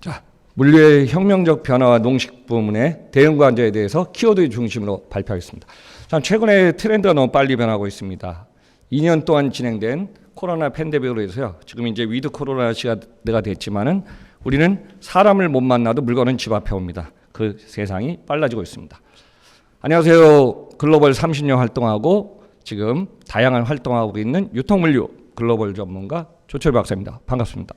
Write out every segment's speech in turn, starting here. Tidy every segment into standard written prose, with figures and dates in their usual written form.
자, 물류의 혁명적 변화와 농식 부문의 대응 관점에 대해서 키워드 중심으로 발표하겠습니다. 참 최근에 트렌드가 너무 빨리 변하고 있습니다. 2년 동안 진행된 코로나 팬데믹으로 해서요. 지금 이제 위드 코로나 시대가 됐지만은 우리는 사람을 못 만나도 물건은 집 앞에 옵니다. 그 세상이 빨라지고 있습니다. 안녕하세요. 글로벌 30년 활동하고 지금 다양한 활동하고 있는 유통물류 글로벌 전문가 조철 박사입니다. 반갑습니다.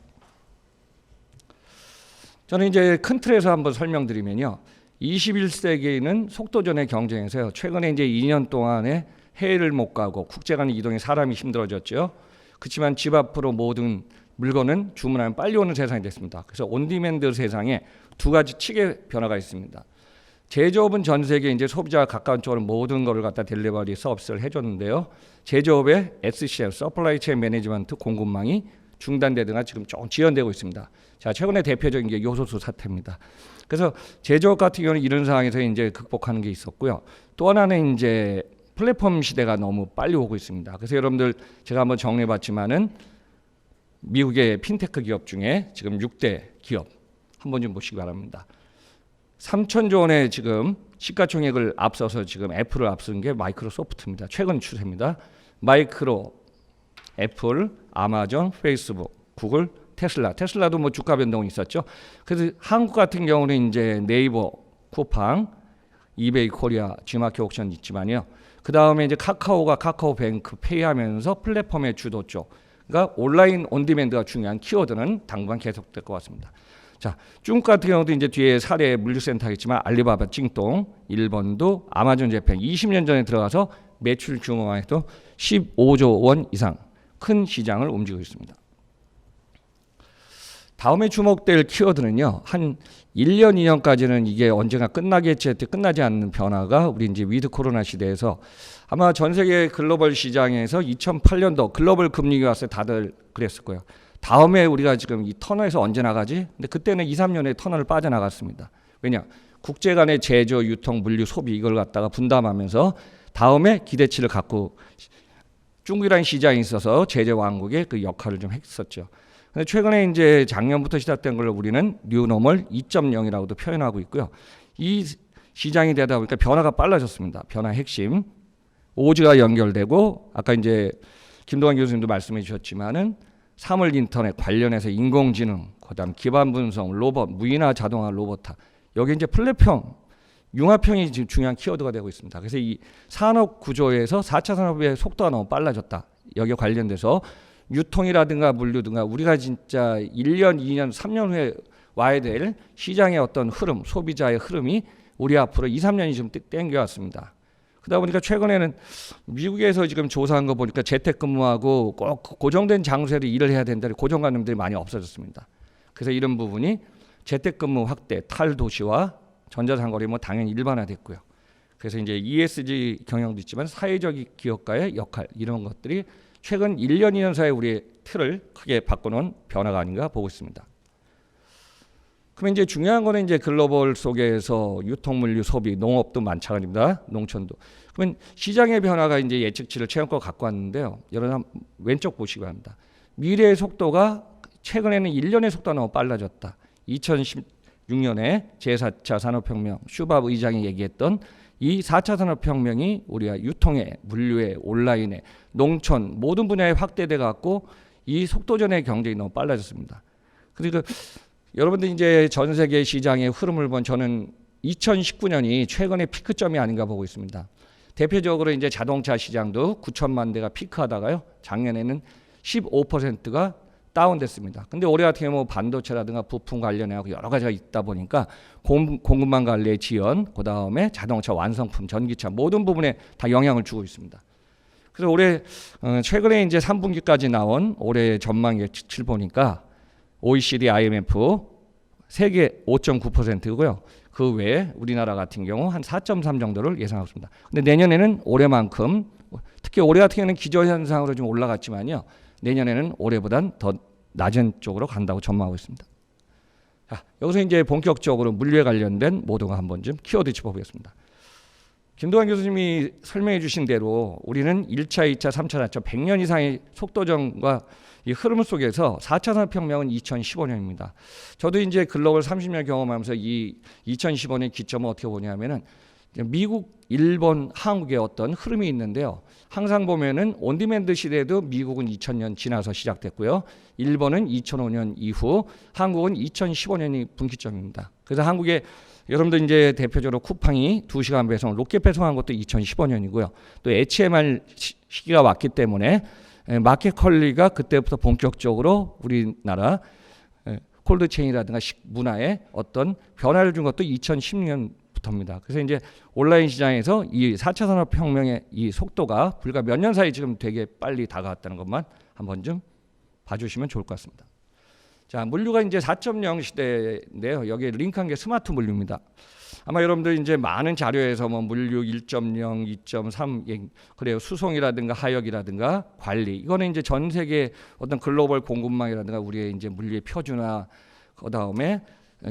저는 이제 큰 틀에서 한번 설명드리면요. 21세기에는 속도전의 경쟁에서요. 최근에 이제 2년 동안에 해외를 못 가고 국제 간 이동에 사람이 힘들어졌죠. 그렇지만 집 앞으로 모든 물건은 주문하면 빨리 오는 세상이 됐습니다. 그래서 온디맨드 세상에 두 가지 칙의 변화가 있습니다. 제조업은 전 세계 이제 소비자와 가까운 쪽으로 모든 것을 갖다 딜리버리 서비스를 해줬는데요. 제조업의 SCM, 서플라이 체인 매니지먼트 공급망이 중단되거나 지금 조금 지연되고 있습니다. 자, 최근에 대표적인 게 요소수 사태입니다. 그래서 제조업 같은 경우는 이런 상황에서 이제 극복하는 게 있었고요. 또 하나는 이제 플랫폼 시대가 너무 빨리 오고 있습니다. 그래서 여러분들 제가 한번 정리해봤지만은 미국의 핀테크 기업 중에 지금 6대 기업 한번 좀 보시기 바랍니다. 3천조 원의 지금 시가총액을 앞서서 지금 애플을 앞선 게 마이크로소프트입니다. 최근 추세입니다. 마이크로, 애플, 아마존, 페이스북, 구글, 테슬라도 뭐 주가 변동이 있었죠. 그래서 한국 같은 경우는 이제 네이버, 쿠팡, 이베이 코리아, G마켓 옥션 있지만요. 그 다음에 이제 카카오가 카카오뱅크 페이하면서 플랫폼의 주도 쪽, 그러니까 온라인 온디맨드가 중요한 키워드는 당분간 계속될 것 같습니다. 자, 중국 같은 경우도 이제 뒤에 사례 물류센터가 있지만 알리바바, 찡동, 일본도 아마존 재팬 20년 전에 들어가서 매출 규모만 해도 15조 원 이상 큰 시장을 움직이고 있습니다. 다음에 주목될 키워드는요. 한 1년, 2년까지는 이게 언젠가 끝나겠지 했더니 끝나지 않는 변화가 우리 이제 위드 코로나 시대에서 아마 전 세계 글로벌 시장에서 2008년도 글로벌 금리가 왔을 때 다들 그랬을 거예요. 다음에 우리가 지금 이 터널에서 언제 나가지? 근데 그때는 2, 3년에 터널을 빠져나갔습니다. 왜냐? 국제 간의 제조, 유통, 물류, 소비 이걸 갖다가 분담하면서 다음에 기대치를 갖고 중국이라는 시장이 있어서 제재 왕국의 그 역할을 좀 했었죠. 근데 최근에 이제 작년부터 시작된 걸 우리는 뉴노멀 2.0이라고도 표현하고 있고요. 이 시장이 되다 보니까 변화가 빨라졌습니다. 변화 핵심 5G가 연결되고 아까 이제 김동완 교수님도 말씀해 주셨지만은 사물 인터넷 관련해서 인공지능, 그다음 기반 분석, 로봇, 무인화 자동화 로봇화 여기 이제 플랫폼 융합형이 지금 중요한 키워드가 되고 있습니다. 그래서 이 산업 구조에서 4차 산업의 속도가 너무 빨라졌다. 여기에 관련돼서 유통이라든가 물류든가 우리가 진짜 1년, 2년, 3년 후에 와야 될 시장의 어떤 흐름, 소비자의 흐름이 우리 앞으로 2, 3년이 지금 땡겨왔습니다. 그러다 보니까 최근에는 미국에서 지금 조사한 거 보니까 재택근무하고 꼭 고정된 장소에서 일을 해야 된다는 고정관념들이 많이 없어졌습니다. 그래서 이런 부분이 재택근무 확대, 탈도시와 전자상거래 뭐 당연히 일반화됐고요. 그래서 이제 ESG 경영도 있지만 사회적 기업가의 역할 이런 것들이 최근 1년, 2년 사이에 우리의 틀을 크게 바꿔놓은 변화가 아닌가 보고 있습니다. 그러면 이제 중요한 거는 이제 글로벌 속에서 유통물류, 소비, 농업도 마찬가지입니다. 농촌도. 그러면 시장의 변화가 이제 예측치를 최근껏 갖고 왔는데요. 여러분 왼쪽 보시기 바랍니다. 미래의 속도가 최근에는 1년의 속도가 너무 빨라졌다. 2016년에 제4차 산업혁명 슈밥 의장이 얘기했던 이 4차 산업혁명이 우리가 유통에, 물류에, 온라인에, 농촌 모든 분야에 확대돼 갖고 이 속도전의 경쟁이 너무 빨라졌습니다. 그리고 여러분들 이제 전 세계 시장의 흐름을 본 저는 2019년이 최근의 피크점이 아닌가 보고 있습니다. 대표적으로 이제 자동차 시장도 9천만 대가 피크하다가요. 작년에는 15%가 다운됐습니다. 근데 올해 같은 경우 반도체라든가 부품 관련해서 여러 가지가 있다 보니까 공급망 관리의 지연, 그 다음에 자동차 완성품, 전기차 모든 부분에 다 영향을 주고 있습니다. 그래서 올해 최근에 이제 3분기까지 나온 올해 전망 예측치를 보니까 OECD, IMF 세계 5.9%고요. 그 외에 우리나라 같은 경우 한 4.3 정도를 예상하고 있습니다. 근데 내년에는 올해만큼 특히 올해 같은 경우는 기저현상으로 좀 올라갔지만요. 내년에는 올해보단 더 낮은 쪽으로 간다고 전망하고 있습니다. 자, 여기서 이제 본격적으로 물류에 관련된 모두가 한번 좀 키워드 짚어보겠습니다. 김동완 교수님이 설명해 주신 대로 우리는 1차, 2차, 3차, 4차 100년 이상의 속도전과 이 흐름 속에서 4차 산업혁명은 2015년입니다. 저도 이제 글로벌 30년 경험하면서 이 2015년 기점을 어떻게 보냐면은 미국, 일본, 한국의 어떤 흐름이 있는데요. 항상 보면은 온디맨드 시대도 미국은 2000년 지나서 시작됐고요. 일본은 2005년 이후, 한국은 2015년이 분기점입니다. 그래서 한국의 여러분들 이제 대표적으로 쿠팡이 2시간 배송, 로켓 배송한 것도 2015년이고요. 또 HMR 시기가 왔기 때문에 마켓 컬리가 그때부터 본격적으로 우리나라 콜드체인이라든가 문화에 어떤 변화를 준 것도 2010년부터입니다. 그래서 이제 온라인 시장에서 이 4차 산업혁명의 이 속도가 불과 몇 년 사이 지금 되게 빨리 다가왔다는 것만 한번 좀 봐주시면 좋을 것 같습니다. 자, 물류가 이제 4.0 시대인데요. 여기에 링크한 게 스마트 물류입니다. 아마 여러분들 이제 많은 자료에서 뭐 물류 1.0, 2.3, 그래요. 수송이라든가 하역이라든가 관리. 이거는 이제 전 세계 어떤 글로벌 공급망이라든가 우리의 이제 물류의 표준화, 그다음에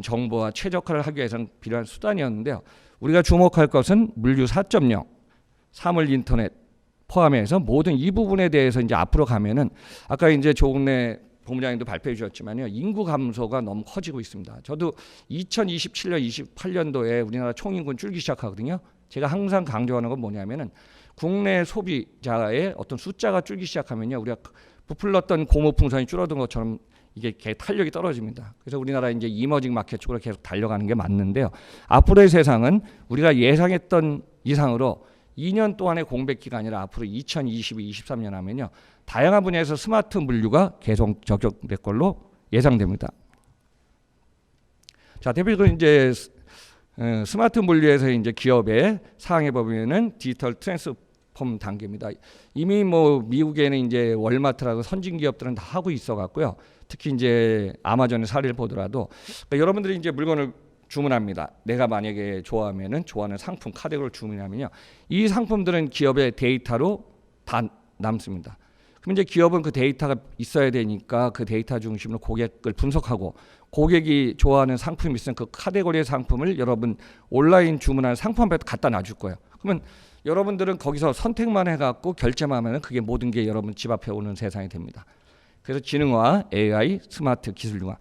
정보와 최적화를 하기 위해서는 필요한 수단이었는데요. 우리가 주목할 것은 물류 4.0, 사물 인터넷 포함해서 모든 이 부분에 대해서 이제 앞으로 가면은 아까 이제 조국래 본부장님도 발표해 주셨지만요. 인구 감소가 너무 커지고 있습니다. 저도 2027년, 28년도에 우리나라 총인구는 줄기 시작하거든요. 제가 항상 강조하는 건 뭐냐면은 국내 소비자의 어떤 숫자가 줄기 시작하면요. 우리가 부풀렀던 고무풍선이 줄어든 것처럼 이게 탄력이 떨어집니다. 그래서 우리나라 이제 이머징 마켓 쪽으로 계속 달려가는 게 맞는데요. 앞으로의 세상은 우리가 예상했던 이상으로 2년 동안의 공백 기간이라 앞으로 2022, 23년 하면요. 다양한 분야에서 스마트 물류가 계속 적용될 걸로 예상됩니다. 자, 대표적으로 이제 스마트 물류에서 이제 기업의 사항에 보면은 디지털 트랜스폼 단계입니다. 이미 뭐 미국에는 이제 월마트라고 선진 기업들은 다 하고 있어 갖고요. 특히 이제 아마존의 사례를 보더라도 그러니까 여러분들이 이제 물건을 주문합니다. 내가 만약에 좋아하는 상품 카테고리를 주문하면요. 이 상품들은 기업의 데이터로 다 남습니다. 그럼 이제 기업은 그 데이터가 있어야 되니까 그 데이터 중심으로 고객을 분석하고 고객이 좋아하는 상품이 있으면 그 카테고리의 상품을 여러분 온라인 주문하는 상품 앞에 갖다 놔줄 거예요. 그러면 여러분들은 거기서 선택만 해갖고 결제만 하면 그게 모든 게 여러분 집 앞에 오는 세상이 됩니다. 그래서 지능화, AI, 스마트 기술융화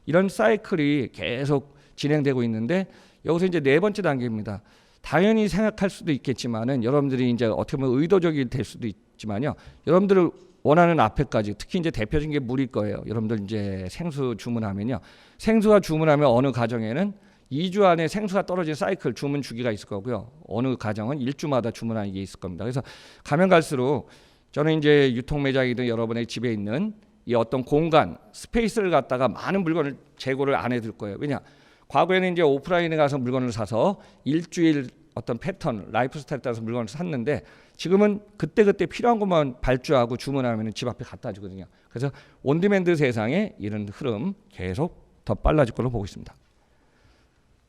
이런 사이클이 계속 진행되고 있는데 여기서 이제 네 번째 단계입니다. 당연히 생각할 수도 있겠지만은 여러분들이 이제 어떻게 보면 의도적이 될 수도 있지만요. 여러분들을 원하는 앞에까지 특히 이제 대표적인 게 물일 거예요. 여러분들 이제 생수 주문하면요. 생수가 주문하면 어느 가정에는 2주 안에 생수가 떨어진 사이클 주문 주기가 있을 거고요. 어느 가정은 1주마다 주문하는 게 있을 겁니다. 그래서 가면 갈수록 저는 이제 유통 매장이든 여러분의 집에 있는 이 어떤 공간, 스페이스를 갖다가 많은 물건을 재고를 안 해둘 거예요. 왜냐? 과거에는 이제 오프라인에 가서 물건을 사서 일주일 어떤 패턴, 라이프 스타일에 따라서 물건을 샀는데 지금은 그때그때 필요한 것만 발주하고 주문하면 집 앞에 갖다 주거든요. 그래서 온디맨드 세상에 이런 흐름 계속 더 빨라질 걸로 보고 있습니다.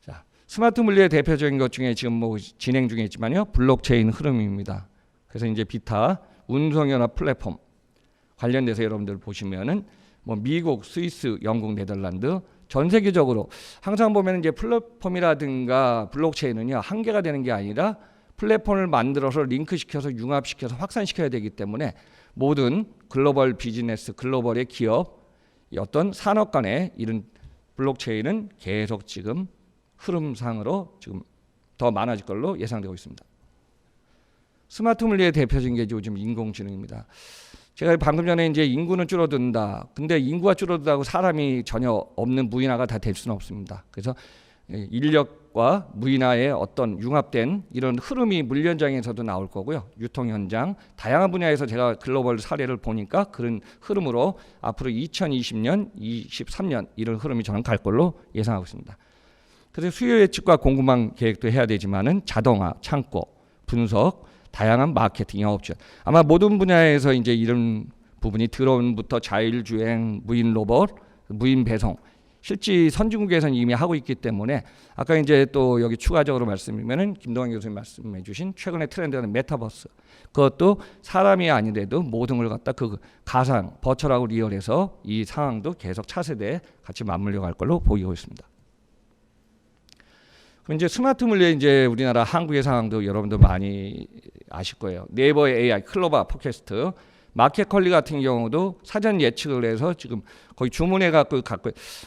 자, 스마트 물류의 대표적인 것 중에 지금 뭐 진행 중에 있지만요. 블록체인 흐름입니다. 그래서 이제 비타, 운송연합 플랫폼 관련돼서 여러분들 보시면은 뭐 미국, 스위스, 영국, 네덜란드 전 세계적으로 항상 보면 이제 플랫폼이라든가 블록체인은요 한계가 되는 게 아니라 플랫폼을 만들어서 링크시켜서 융합시켜서 확산시켜야 되기 때문에 모든 글로벌 비즈니스, 글로벌의 기업, 어떤 산업 간의 이런 블록체인은 계속 지금 흐름상으로 지금 더 많아질 걸로 예상되고 있습니다. 스마트 물류의 대표적인 게 요즘 인공지능입니다. 제가 방금 전에 이제 인구는 줄어든다. 근데 인구가 줄어든다고 사람이 전혀 없는 무인화가 다 될 수는 없습니다. 그래서 인력과 무인화의 어떤 융합된 이런 흐름이 물류 현장에서도 나올 거고요. 유통 현장, 다양한 분야에서 제가 글로벌 사례를 보니까 그런 흐름으로 앞으로 2020년, 23년 이런 흐름이 저는 갈 걸로 예상하고 있습니다. 그래서 수요 예측과 공급망 계획도 해야 되지만은 자동화, 창고, 분석, 다양한 마케팅, 영업 지원. 아마 모든 분야에서 이제 이런 부분이 드론부터 자율주행, 무인 로봇, 무인 배송. 실제 선진국에서는 이미 하고 있기 때문에 아까 이제 또 여기 추가적으로 말씀드리면은 김동완 교수님 말씀해 주신 최근의 트렌드는 메타버스. 그것도 사람이 아니래도 모든 걸 갖다 그 가상, 버추얼하고 리얼해서 이 상황도 계속 차세대에 같이 맞물려 갈 걸로 보이고 있습니다. 그럼 이제 스마트 물류의 이제 우리나라 한국의 상황도 여러분들 많이 아실 거예요. 네이버의 AI, 클로바, 팟캐스트, 마켓컬리 같은 경우도 사전 예측을 해서 지금 거의 주문해 갖고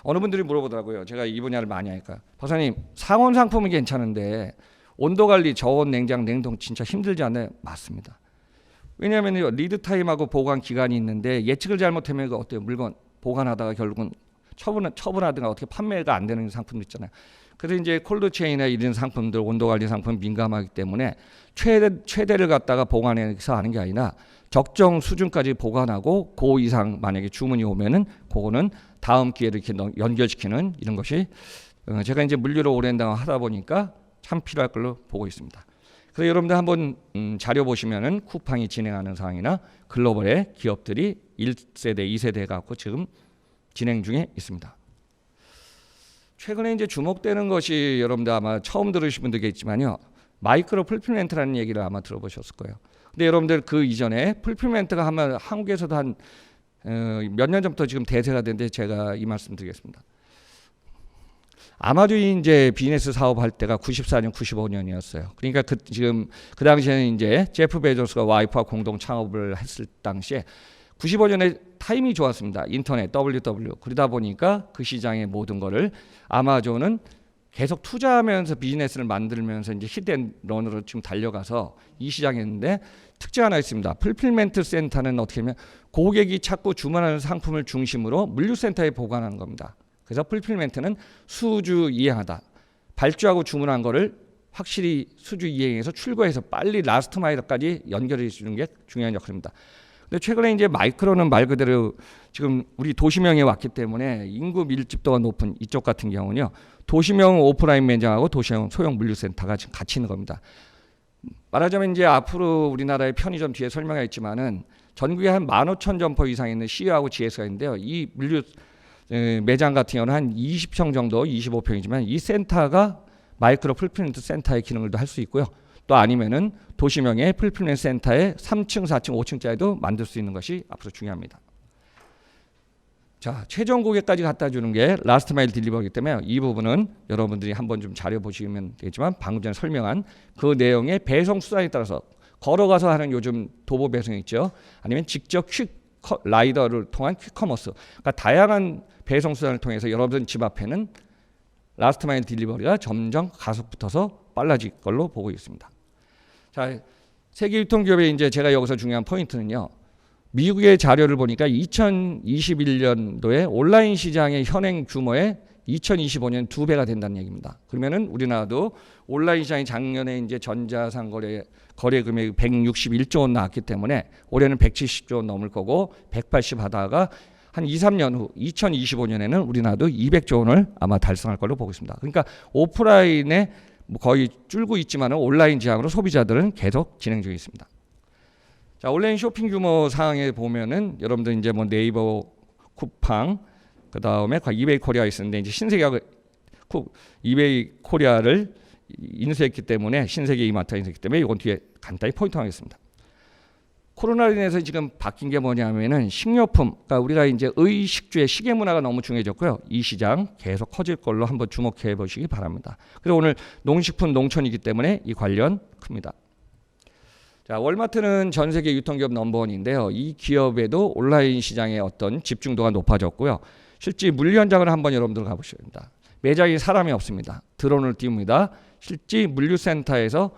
어느 분들이 물어보더라고요. 제가 이 분야를 많이 하니까 박사님 상온 상품은 괜찮은데 온도 관리, 저온, 냉장, 냉동 진짜 힘들지 않나요? 맞습니다. 왜냐하면 리드 타임하고 보관 기간이 있는데 예측을 잘못하면 그 어때요? 물건 보관하다가 결국은 처분하든가 어떻게 판매가 안 되는 상품도 있잖아요. 그래서 이제 콜드체인이나 이런 상품들 온도 관리 상품 민감하기 때문에 최대를 갖다가 보관해서 하는 게 아니라 적정 수준까지 보관하고 그 이상 만약에 주문이 오면은 그거는 다음 기회에 이렇게 연결시키는 이런 것이 제가 이제 물류를 오랜 동안 하다 보니까 참 필요할 걸로 보고 있습니다. 그래서 여러분들 한번 자료 보시면은 쿠팡이 진행하는 사항이나 글로벌의 기업들이 1세대, 2세대 갖고 지금 진행 중에 있습니다. 최근에 이제 주목되는 것이 여러분들 아마 처음 들으신 분도 있지만요. 마이크로 풀필멘트라는 얘기를 아마 들어보셨을 거예요. 근데 여러분들 그 이전에 풀필멘트가 아마 한국에서도 한 몇 년 전부터 지금 대세가 됐는데 제가 이 말씀 드리겠습니다. 아마존이 이제 비즈니스 사업할 때가 94년, 95년이었어요. 그러니까 지금 그 당시에는 이제 제프 베조스가 와이프와 공동 창업을 했을 당시에 95년에 타임이 좋았습니다. 인터넷, WW. 그러다 보니까 그 시장의 모든 거를 아마존은 계속 투자하면서 비즈니스를 만들면서 이제 히든런으로 지금 달려가서 이 시장에 있는데 특징 하나 있습니다. 풀필멘트 센터는 어떻게 하면 고객이 찾고 주문하는 상품을 중심으로 물류센터에 보관하는 겁니다. 그래서 풀필멘트는 수주 이행하다. 발주하고 주문한 거를 확실히 수주 이행해서 출고해서 빨리 라스트 마일까지 연결해 주는 게 중요한 역할입니다. 근데 최근에 이제 마이크로는 말 그대로 지금 우리 도시명에 왔기 때문에 인구 밀집도가 높은 이쪽 같은 경우는요. 도시명 오프라인 매장하고 도시명 소형 물류센터가 지금 같이 있는 겁니다. 말하자면 이제 앞으로 우리나라의 편의점 뒤에 설명했지만은 전국에 한 15,000점포 이상 있는 CU하고 GS가 있는데요. 이 물류 매장 같은 경우는 한 20평 정도, 25평이지만 이 센터가 마이크로 풀필멘트 센터의 기능을 할 수 있고요. 또 아니면은 도시명의 풀필멘트 센터에 3층, 4층, 5층짜리도 만들 수 있는 것이 앞으로 중요합니다. 자, 최종 고객까지 갖다 주는 게 라스트 마일 딜리버리이기 때문에 이 부분은 여러분들이 한번 좀 자료 보시면 되겠지만 방금 전에 설명한 그 내용의 배송 수단에 따라서 걸어가서 하는 요즘 도보 배송이 있죠. 아니면 직접 라이더를 통한 퀵커머스. 그러니까 다양한 배송 수단을 통해서 여러분 집 앞에는 라스트 마일 딜리버리가 점점 가속 붙어서 빨라질 걸로 보고 있습니다. 자, 세계유통기업의 이제 제가 여기서 중요한 포인트는요. 미국의 자료를 보니까 2021년도에 온라인 시장의 현행 규모의 2025년 2배가 된다는 얘기입니다. 그러면은 우리나라도 온라인 시장이 작년에 이제 전자상거래 거래 금액이 161조 원 나왔기 때문에 올해는 170조 원 넘을 거고 180 하다가 한 2, 3년 후 2025년에는 우리나라도 200조 원을 아마 달성할 걸로 보고 있습니다. 그러니까 오프라인에 거의 줄고 있지만 온라인 지향으로 소비자들은 계속 진행 중에 있습니다. 자, 온라인 쇼핑 규모 상황에 보면은 여러분들 이제 뭐 네이버, 쿠팡, 그 다음에 이베이 코리아 있었는데 이제 신세계가 이베이 코리아를 인수했기 때문에 신세계 이마트가 인수했기 때문에 이건 뒤에 간단히 포인트 하겠습니다. 코로나로 인해서 지금 바뀐 게 뭐냐면은 식료품, 그러니까 우리가 이제 의식주의 시계 문화가 너무 중요해졌고요. 이 시장 계속 커질 걸로 한번 주목해 보시기 바랍니다. 그래서 오늘 농식품 농촌이기 때문에 이 관련 큽니다. 자, 월마트는 전 세계 유통기업 넘버원인데요. 이 기업에도 온라인 시장의 어떤 집중도가 높아졌고요. 실제 물류 현장을 한번 여러분들 가보셔야 됩니다. 매장에 사람이 없습니다. 드론을 띄웁니다. 실제 물류센터에서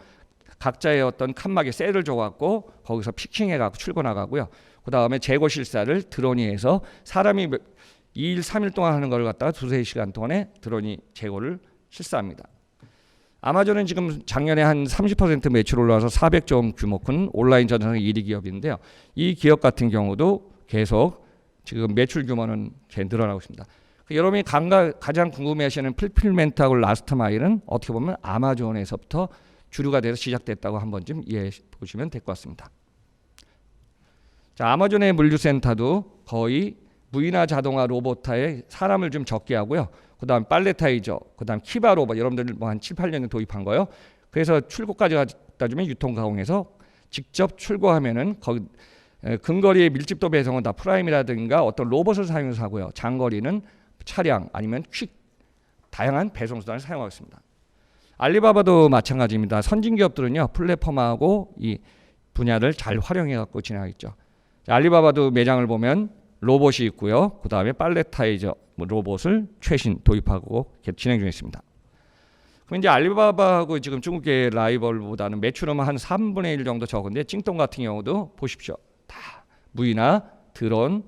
각자의 어떤 칸막이 셀을 줘갖고 거기서 피킹해갖고 출고나가고요. 그 다음에 재고 실사를 드론이 해서 사람이 2일, 3일 동안 하는 걸 갖다가 2-3시간 동안에 드론이 재고를 실사합니다. 아마존은 지금 작년에 한 30% 매출 올라와서 400조 원 규모 큰 온라인 전산상 1위 기업인데요. 이 기업 같은 경우도 계속 지금 매출 규모는 늘어나고 있습니다. 여러분이 가장 궁금해하시는 풀필멘트하고 라스트 마일은 어떻게 보면 아마존에서부터 주류가 돼서 시작됐다고 한번 좀 이해해 보시면 될 것 같습니다. 자, 아마존의 물류센터도 거의 무인화 자동화 로봇화에 사람을 좀 적게 하고요. 그 다음 팔레타이저, 그 다음 키바 로봇, 여러분들 뭐 한 7, 8년에 도입한 거요. 그래서 출고까지 갖다 주면 유통 가공해서 직접 출고하면은 거기 근거리의 밀집도 배송은 다 프라임이라든가 어떤 로봇을 사용해서 하고요. 장거리는 차량 아니면 다양한 배송 수단을 사용하고 있습니다. 알리바바도 마찬가지입니다. 선진 기업들은요 플랫폼하고 이 분야를 잘 활용해 갖고 진행하겠죠. 자, 알리바바도 매장을 보면 로봇이 있고요. 그 다음에 팔레타이저 로봇을 최신 도입하고 진행 중에 있습니다. 그럼 이제 알리바바하고 지금 중국의 라이벌보다는 매출은 한 3분의 1 정도 적은데 찡동 같은 경우도 보십시오. 다 무이나 드론,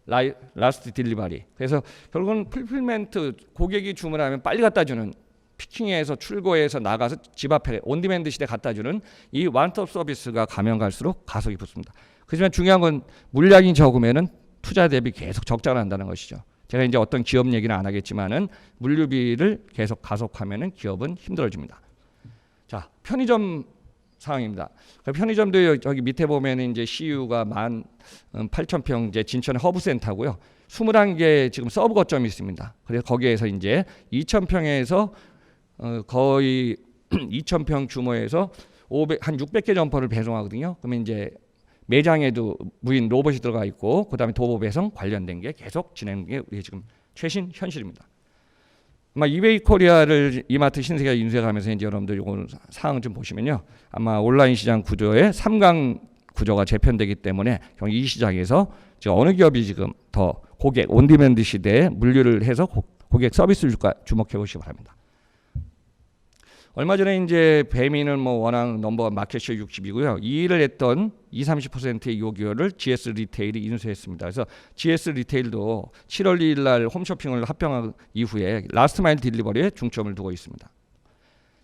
라스트 딜리버리. 그래서 결국은 풀필멘트 고객이 주문하면 빨리 갖다 주는 피킹해서 출고해서 나가서 집 앞에 온디맨드 시대 갖다 주는 이 원스톱 서비스가 가면 갈수록 가속이 붙습니다. 하지만 중요한 건 물량이 적으면은 투자 대비 계속 적자가 난다는 것이죠. 제가 이제 어떤 기업 얘기는 안 하겠지만은 물류비를 계속 가속하면은 기업은 힘들어집니다. 자, 편의점 상황입니다. 편의점도 여기 밑에 보면은 이제 CU가 18,000평 이제 진천 허브센터고요. 21개 지금 서브 거점이 있습니다. 그래서 거기에서 이제 2,000평에서 거의 2,000평 규모에서 한 600개 점포를 배송하거든요. 그러면 이제 매장에도 무인 로봇이 들어가 있고 그다음에 도보 배송 관련된 게 계속 진행된 게 우리 지금 최신 현실입니다. 아마 이베이 코리아를 이마트 신세계가 인수해가면서 이제 여러분들 이거 사항 좀 보시면요. 아마 온라인 시장 구조의 3강 구조가 재편되기 때문에 이 시장에서 지금 어느 기업이 지금 더 고객 온디맨드 시대에 물류를 해서 고객 서비스를 줄까 주목해 보시기 바랍니다. 얼마 전에 이제 배민은 뭐 워낙 넘버원 마켓쉐어 60이고요. 이 일을 했던 20-30%의 요기어를 GS 리테일이 인수했습니다. 그래서 GS 리테일도 7월 2일 날 홈쇼핑을 합병한 이후에 라스트 마일 딜리버리에 중점을 두고 있습니다.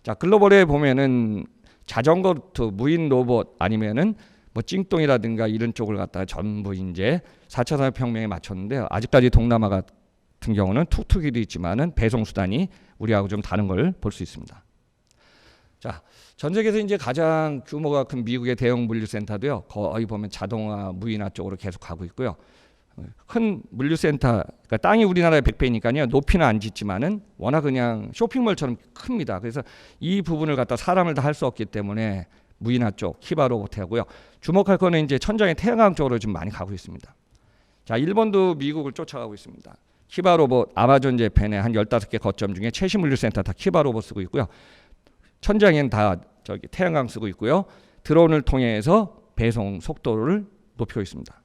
자, 글로벌에 보면은 자전거 무인 로봇 아니면은 뭐 찡동이라든가 이런 쪽을 갖다가 전부 이제 4차 산업혁명에 맞췄는데요. 아직까지 동남아 같은 경우는 툭툭이도 있지만은 배송 수단이 우리하고 좀 다른 걸 볼 수 있습니다. 자, 전 세계에서 이제 가장 규모가 큰 미국의 대형 물류센터도요. 거의 보면 자동화, 무인화 쪽으로 계속 가고 있고요. 큰 물류센터, 그러니까 땅이 우리나라의 100배니까요. 높이는 안 짓지만은 워낙 그냥 쇼핑몰처럼 큽니다. 그래서 이 부분을 갖다 사람을 다 할 수 없기 때문에 무인화 쪽, 키바 로봇 하고요. 주목할 거는 이제 천장의 태양광 쪽으로 좀 많이 가고 있습니다. 자, 일본도 미국을 쫓아가고 있습니다. 키바 로봇, 아마존 재팬의 한 15개 거점 중에 최신 물류센터 다 키바 로봇 쓰고 있고요. 천장에는 다 저기 태양광 쓰고 있고요. 드론을 통해서 배송 속도를 높이고 있습니다.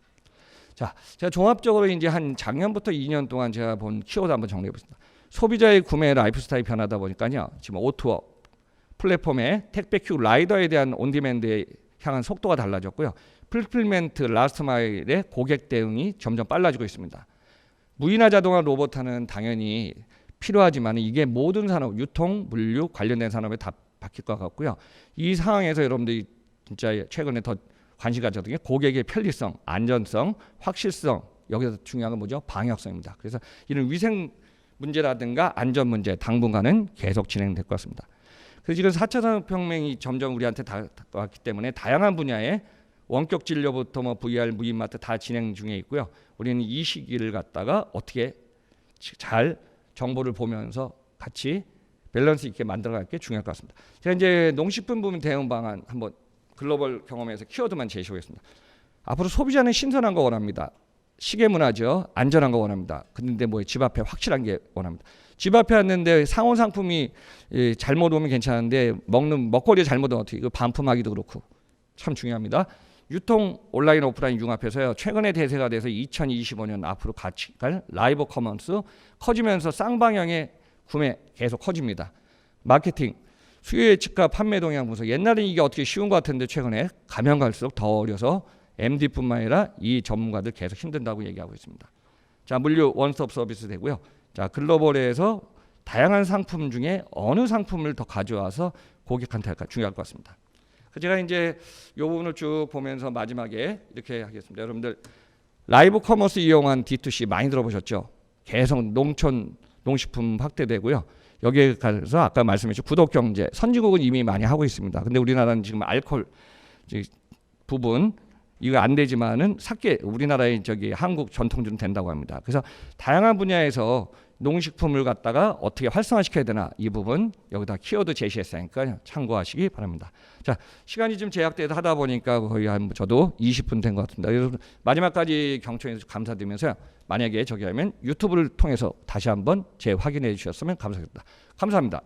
자, 제가 종합적으로 이제 한 작년부터 2년 동안 제가 본 키워드 한번 정리해 보겠습니다. 소비자의 구매 라이프 스타일이 변하다 보니까요. 지금 O2O 플랫폼의 택배 큐 라이더에 대한 온디맨드에 향한 속도가 달라졌고요. 풀필멘트 라스트 마일의 고객 대응이 점점 빨라지고 있습니다. 무인화 자동화 로봇화는 당연히 필요하지만 이게 모든 산업, 유통, 물류 관련된 산업에 다 바뀔 것 같고요. 이 상황에서 여러분들이 진짜 최근에 더 관심 가졌던 게 고객의 편리성, 안전성, 확실성, 여기서 중요한 건 뭐죠? 방역성입니다. 그래서 이런 위생 문제라든가 안전 문제 당분간은 계속 진행될 것 같습니다. 그래서 지금 4차 산업혁명이 점점 우리한테 왔기 때문에 다양한 분야의 원격 진료부터 뭐 VR, 무인마트 다 진행 중에 있고요. 우리는 이 시기를 갖다가 어떻게 잘 정보를 보면서 같이 밸런스 있게 만들어갈 게 중요할 것 같습니다. 제가 이제 농식품 부문 대응 방안 한번 글로벌 경험에서 키워드만 제시하겠습니다. 앞으로 소비자는 신선한 거 원합니다. 시계 문화죠. 안전한 거 원합니다. 근데 뭐 집 앞에 확실한 게 원합니다. 집 앞에 왔는데 상온 상품이 잘못 오면 괜찮은데 먹는 먹거리에 잘못 오면 어떻게 이거 반품하기도 그렇고 참 중요합니다. 유통 온라인 오프라인 융합해서요. 최근에 대세가 돼서 2025년 앞으로 같이 갈 라이브 커머스 커지면서 쌍방향의 구매 계속 커집니다. 마케팅, 수요 예측과 판매 동향 분석. 옛날에 이게 어떻게 쉬운 것 같은데 최근에 가면 갈수록 더 어려서 MD뿐만 아니라 이 전문가들 계속 힘든다고 얘기하고 있습니다. 자, 물류 원스톱 서비스 되고요. 자, 글로벌에서 다양한 상품 중에 어느 상품을 더 가져와서 고객한테 할까 중요할 것 같습니다. 제가 이제 이 부분을 쭉 보면서 마지막에 이렇게 하겠습니다. 여러분들 라이브 커머스 이용한 D2C 많이 들어보셨죠? 계속 농촌 농식품 확대되고요. 여기에 가서 아까 말씀하신 구독 경제 선진국은 이미 많이 하고 있습니다. 근데 우리나라는 지금 알코올 부분 이거 안 되지만은 사케 우리나라의 저기 한국 전통주는 된다고 합니다. 그래서 다양한 분야에서 농식품을 갖다가 어떻게 활성화시켜야 되나 이 부분 여기다 키워드 제시했으니까 참고하시기 바랍니다. 자, 시간이 좀 제약돼서 하다 보니까 거의 한 저도 20분 된 것 같습니다. 여러분 마지막까지 경청해서 감사드리면서요. 만약에 저기 하면 유튜브를 통해서 다시 한번 재확인해 주셨으면 감사하겠습니다. 감사합니다.